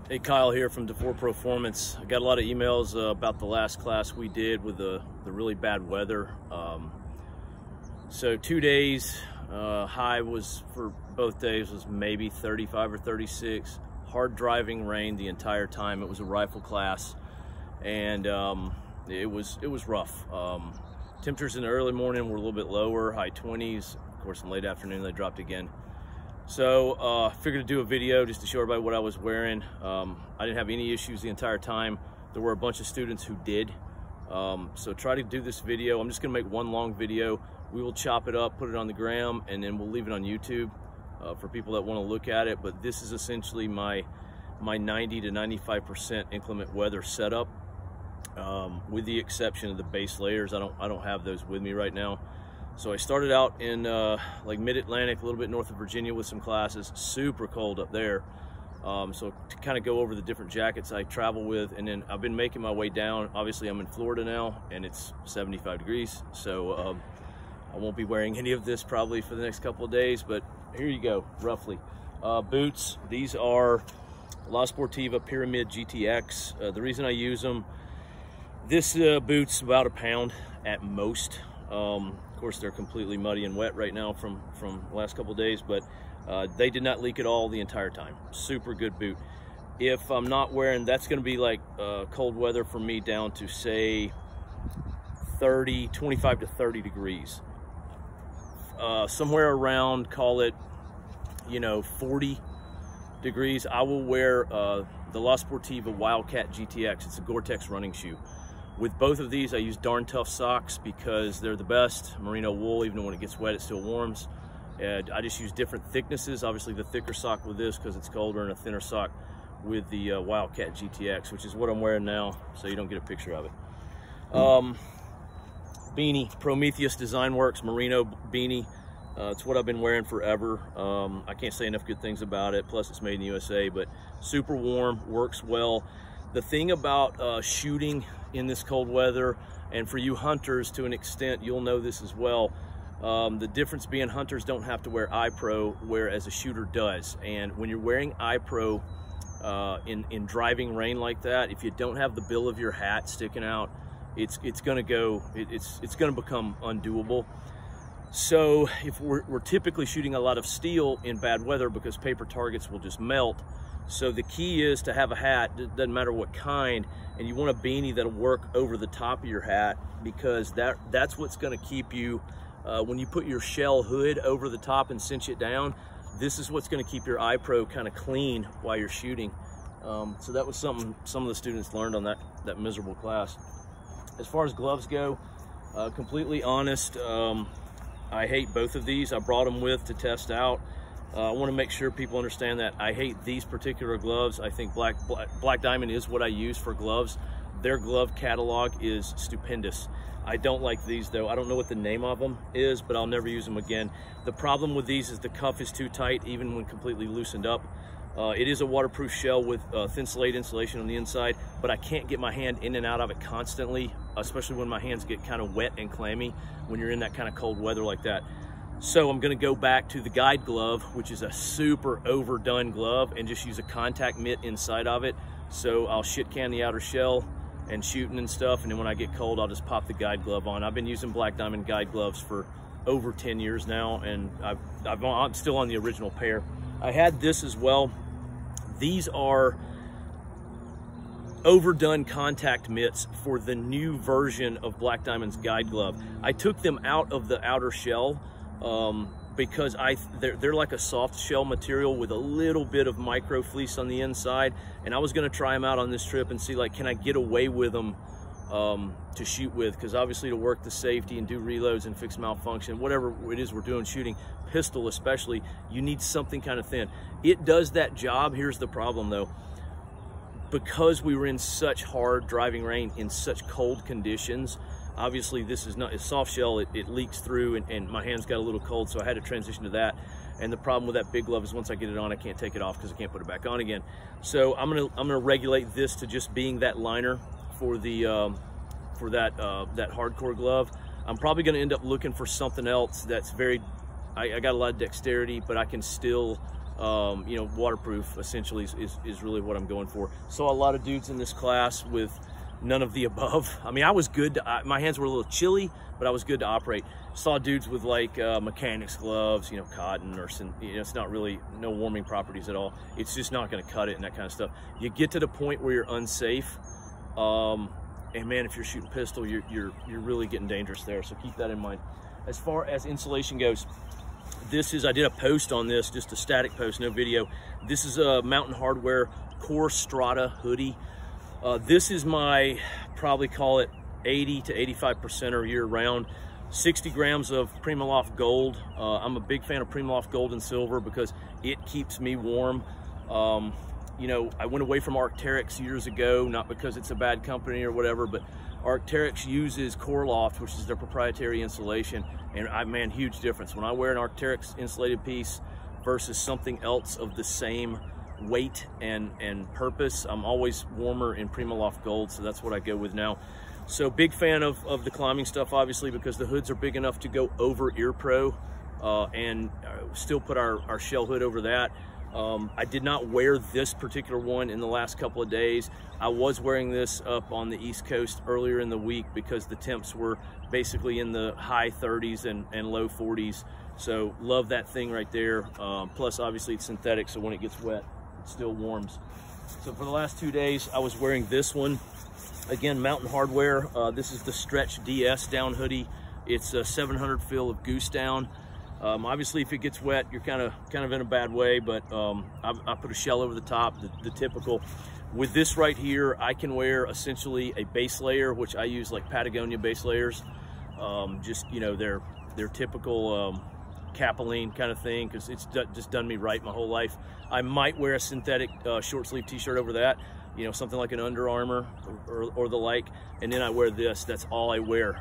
Hey, Kyle here from DeFore Performance. I got a lot of emails about the last class we did with the really bad weather. So 2 days, high was for both days was maybe 35 or 36. Hard driving rain the entire time. It was a rifle class, and it was rough. Temperatures in the early morning were a little bit lower, high 20s. Of course, in late afternoon they dropped again. So figured to do a video just to show everybody what I was wearing. I didn't have any issues the entire time. There were a bunch of students who did. So try to do this video. I'm just gonna make one long video. We will chop it up, put it on the gram, and then we'll leave it on YouTube for people that wanna look at it. But this is essentially my 90 to 95% inclement weather setup, with the exception of the base layers. I don't have those with me right now. So I started out in like mid-Atlantic, a little bit north of Virginia with some classes, super cold up there. So to kind of go over the different jackets I travel with, and then I've been making my way down. Obviously I'm in Florida now and it's 75 degrees. So I won't be wearing any of this probably for the next couple of days, but here you go, roughly. Boots, these are La Sportiva Pyramid GTX. The reason I use them, this boot's about a pound at most. Of course, they're completely muddy and wet right now from the last couple of days, but they did not leak at all the entire time. Super good boot. If I'm not wearing, that's going to be like cold weather for me down to say 25 to 30 degrees. Somewhere around, call it, 40 degrees, I will wear the La Sportiva Wildcat Gtx. It's a Gore-Tex running shoe. With both of these, I use darn tough socks because they're the best. Merino wool, even when it gets wet, it still warms. And I just use different thicknesses. Obviously, the thicker sock with this because it's colder, and a thinner sock with the Wildcat GTX, which is what I'm wearing now, so you don't get a picture of it. Beanie, Prometheus Design Works Merino beanie. It's what I've been wearing forever. I can't say enough good things about it. Plus, it's made in the USA, but super warm, works well. The thing about shooting in this cold weather, and for you hunters to an extent, you'll know this as well, the difference being hunters don't have to wear eye pro, whereas a shooter does. And when you're wearing eye pro in driving rain like that, if you don't have the bill of your hat sticking out, it's gonna become undoable. So if we're typically shooting a lot of steel in bad weather because paper targets will just melt. So the key is to have a hat, doesn't matter what kind, and you want a beanie that'll work over the top of your hat, because that's what's gonna keep you, when you put your shell hood over the top and cinch it down, this is what's gonna keep your eye pro kind of clean while you're shooting. So that was something some of the students learned on that miserable class. As far as gloves go, completely honest, I hate both of these. I brought them with to test out. I want to make sure people understand that I hate these particular gloves. I think Black Diamond is what I use for gloves. Their glove catalog is stupendous. I don't like these though. I don't know what the name of them is, but I'll never use them again. The problem with these is the cuff is too tight even when completely loosened up. It is a waterproof shell with thin slate insulation on the inside, but I can't get my hand in and out of it constantly, especially when my hands get kind of wet and clammy when you're in that kind of cold weather like that. So I'm gonna go back to the guide glove, which is a super overdone glove, and just use a contact mitt inside of it. So I'll shit can the outer shell and shooting and stuff, and then when I get cold, I'll just pop the guide glove on. I've been using Black Diamond guide gloves for over 10 years now, and I'm still on the original pair. I had this as well. These are overdone contact mitts for the new version of Black Diamond's guide glove. I took them out of the outer shell because they're like a soft shell material with a little bit of micro fleece on the inside, and I was going to try them out on this trip and see, like, can I get away with them to shoot with, because obviously to work the safety and do reloads and fix malfunction, whatever it is we're doing shooting, pistol especially, you need something kind of thin. It does that job. Here's the problem though, because we were in such hard driving rain in such cold conditions, obviously this is not a soft shell, it leaks through, and my hands got a little cold, so I had to transition to that. And the problem with that big glove is once I get it on, I can't take it off because I can't put it back on again. So I'm gonna regulate this to just being that liner for the that hardcore glove. I'm probably gonna end up looking for something else that's very, I got a lot of dexterity, but I can still you know, waterproof essentially is really what I'm going for. Saw a lot of dudes in this class with none of the above. I mean, I was good. My hands were a little chilly, but I was good to operate. Saw dudes with like mechanics gloves, you know, cotton or some, you know, it's not really, no warming properties at all. It's just not going to cut it and that kind of stuff. You get to the point where you're unsafe, and man, if you're shooting pistol, you're really getting dangerous there. So keep that in mind. As far as insulation goes, I did a post on this, just a static post, no video. This is a Mountain Hardwear Core Strata hoodie. This is my, probably call it 80 to 85% year round. 60 grams of Primaloft Gold. I'm a big fan of Primaloft Gold and Silver because it keeps me warm. You know, I went away from Arc'teryx years ago, not because it's a bad company or whatever, but Arc'teryx uses Core-Loft, which is their proprietary insulation, and man, huge difference. When I wear an Arc'teryx insulated piece versus something else of the same weight and purpose, I'm always warmer in Primaloft Gold, so that's what I go with now. So big fan of the climbing stuff, obviously, because the hoods are big enough to go over Ear Pro and still put our shell hood over that. I did not wear this particular one in the last couple of days. I was wearing this up on the East Coast earlier in the week because the temps were basically in the high 30s and low 40s. So love that thing right there. Plus obviously it's synthetic, so when it gets wet, it still warms. So for the last 2 days, I was wearing this one. Again, Mountain Hardwear. This is the Stretch DS down hoodie. It's a 700 feel of goose down. Obviously, if it gets wet, you're kind of in a bad way, but I put a shell over the top, the typical. With this right here, I can wear essentially a base layer, which I use like Patagonia base layers. Just, you know, their typical Capeline kind of thing, because it's just done me right my whole life. I might wear a synthetic short sleeve t-shirt over that, you know, something like an Under Armour or the like, and then I wear this. That's all I wear.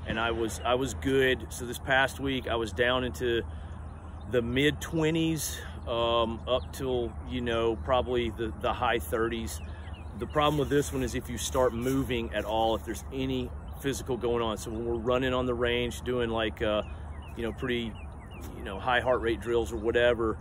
And I was good. So this past week I was down into the mid 20s up till, you know, probably the high 30s. The problem with this one is if you start moving at all, if there's any physical going on. So when we're running on the range doing like you know, pretty, you know, high heart rate drills or whatever,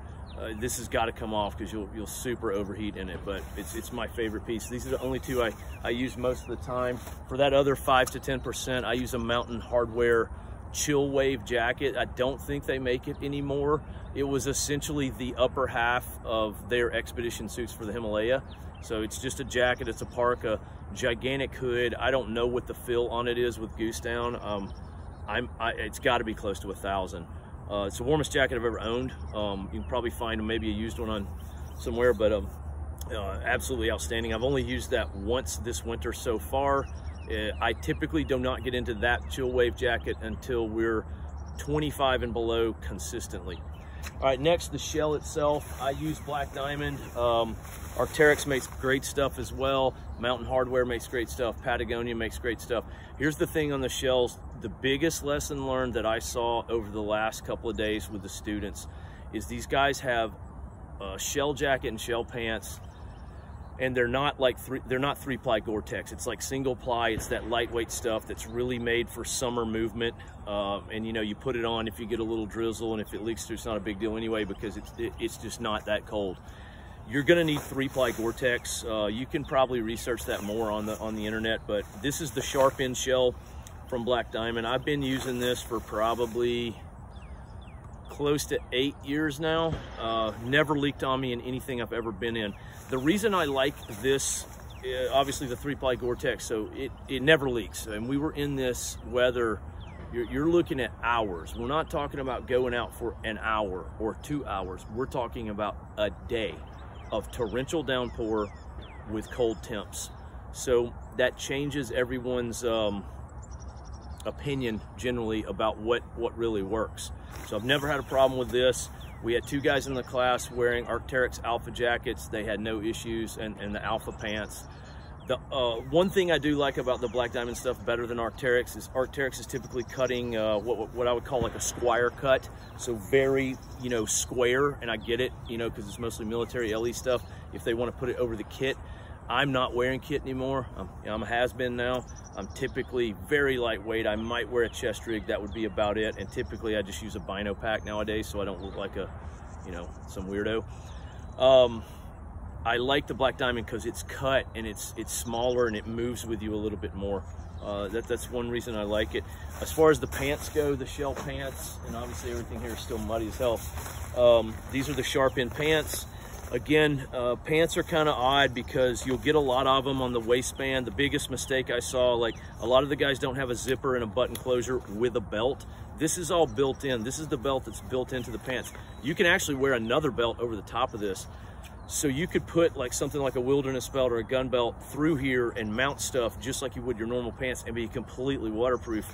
this has got to come off because you'll super overheat in it. But it's my favorite piece. These are the only two I use most of the time. For that other 5 to 10%, I use a Mountain Hardwear Chill Wave jacket. I don't think they make it anymore. It was essentially the upper half of their expedition suits for the Himalaya. So it's just a jacket, it's a parka, gigantic hood. I don't know what the fill on it is with goose down. It's got to be close to 1,000. It's the warmest jacket I've ever owned. You can probably find maybe a used one on somewhere, but absolutely outstanding. I've only used that once this winter so far. I typically do not get into that Chill Wave jacket until we're 25 and below consistently. All right, next, the shell itself. I use Black Diamond. Arc'teryx makes great stuff as well. Mountain Hardwear makes great stuff. Patagonia makes great stuff. Here's the thing on the shells. The biggest lesson learned that I saw over the last couple of days with the students is these guys have a shell jacket and shell pants, and they're not like three-ply Gore-Tex. It's like single ply. It's that lightweight stuff that's really made for summer movement. And you know, you put it on if you get a little drizzle, and if it leaks through, it's not a big deal anyway because it's just not that cold. You're gonna need three-ply Gore-Tex. You can probably research that more on the internet, but this is the sharp end shell from Black Diamond. I've been using this for probably close to 8 years now. Never leaked on me in anything I've ever been in. The reason I like this, obviously the three-ply Gore-Tex, so it never leaks. And we were in this weather, you're looking at hours. We're not talking about going out for an hour or 2 hours. We're talking about a day of torrential downpour with cold temps. So that changes everyone's opinion generally about what really works. So I've never had a problem with this. We had 2 guys in the class wearing Arc'teryx Alpha jackets. They had no issues, and the Alpha pants. The one thing I do like about the Black Diamond stuff better than Arc'teryx is typically cutting what I would call like a squire cut. So very, you know, square, and I get it, you know, because it's mostly military LE stuff. If they want to put it over the kit, I'm not wearing kit anymore. I'm a has-been now. I'm typically very lightweight. I might wear a chest rig. That would be about it. And typically I just use a bino pack nowadays, so I don't look like a, you know, some weirdo. I like the Black Diamond because it's cut and it's smaller and it moves with you a little bit more. That's one reason I like it. As far as the pants go, the shell pants, and obviously everything here is still muddy as hell. These are the sharp end pants. Again, pants are kind of odd because you'll get a lot of them on the waistband. The biggest mistake I saw, like a lot of the guys don't have a zipper and a button closure with a belt. This is all built in. This is the belt that's built into the pants. You can actually wear another belt over the top of this. So you could put like something like a wilderness belt or a gun belt through here and mount stuff just like you would your normal pants and be completely waterproof.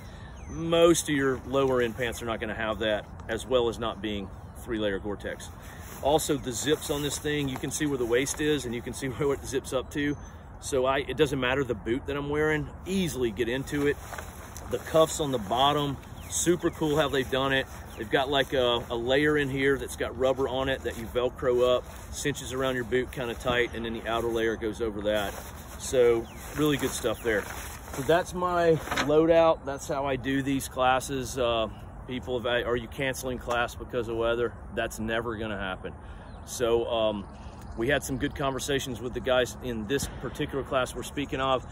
Most of your lower end pants are not going to have that, as well as not being 3-layer Gore-Tex. Also, the zips on this thing, you can see where the waist is and you can see where it zips up to. So it doesn't matter the boot that I'm wearing, easily get into it. The cuffs on the bottom, super cool how they've done it. They've got like a layer in here that's got rubber on it that you Velcro up, cinches around your boot kind of tight, and then the outer layer goes over that. So really good stuff there. So that's my loadout. That's how I do these classes. People have, are you canceling class because of weather? That's never gonna happen. So we had some good conversations with the guys in this particular class we're speaking of,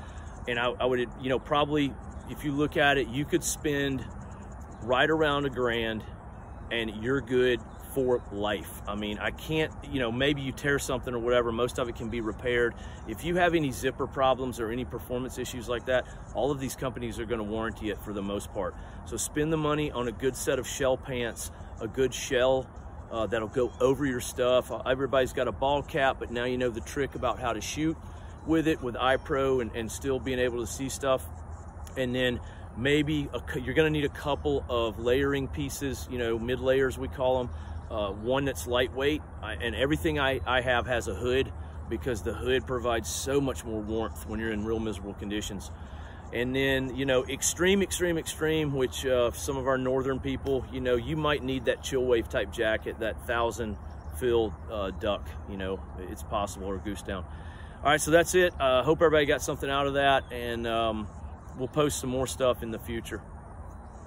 and I would, you know, probably if you look at it, you could spend right around $1,000 and you're good for life. I mean, I can't, you know, maybe you tear something or whatever, most of it can be repaired. If you have any zipper problems or any performance issues like that, all of these companies are going to warranty it for the most part. So spend the money on a good set of shell pants, a good shell that'll go over your stuff. Everybody's got a ball cap, but now you know the trick about how to shoot with it with iPro and still being able to see stuff. And then maybe you're going to need a couple of layering pieces, you know, mid layers we call them. One that's lightweight, and everything I have has a hood because the hood provides so much more warmth when you're in real miserable conditions. And then, you know, extreme, which some of our northern people, you know, you might need that chill wave type jacket, that 1,000 fill duck, you know, it's possible, or goose down. All right, so that's it. Hope everybody got something out of that, and we'll post some more stuff in the future.